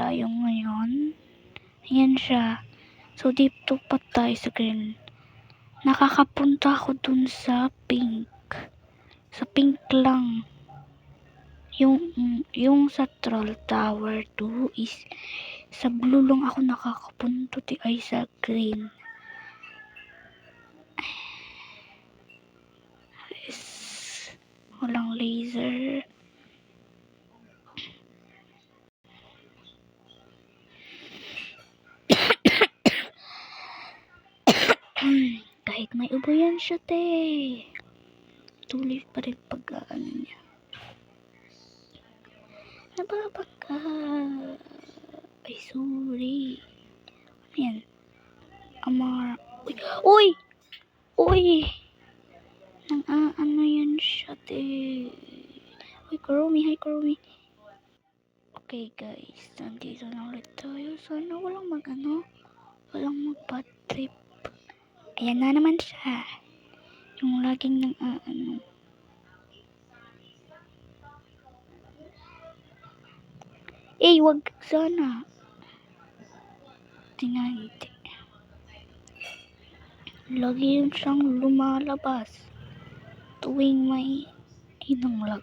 tayo ngayon. Ayan siya. So, dito pa tayo sa green. Nakakapunta ako dun sa pink. Sa pink lang. Yung sa Troll Tower 2 is sa blue lang ako nakakapunta. Ay sa green. Walang laser. Kahit may ubo yan siya, te. Tuloy pa rin pag-ano niya. Nababaka. Ay, sorry. Ano yan? Amara. Uy! Uy! Ano yan siya, te. Uy, Kurumi. Hi, Kurumi. Okay, guys. Nandito na ulit tayo. Sana walang walang mag-bad trip. Ayan na naman siya. Yung laging wag sana. Hindi. Lagi yun siyang lumalabas. Tuwing may inanglag.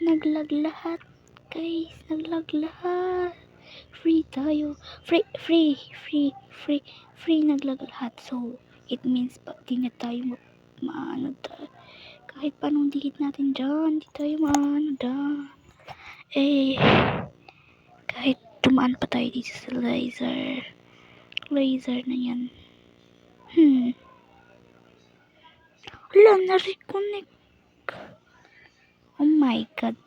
Naglag lahat, guys. Naglag lahat. Free tayo. Free naglag lahat. So, it means di na tayo maano tayo. Kahit panong dikit natin dyan, di tayo maano dyan. Kahit tumaan pa tayo dito sa laser na yan. Wala na reconnect. Oh my god.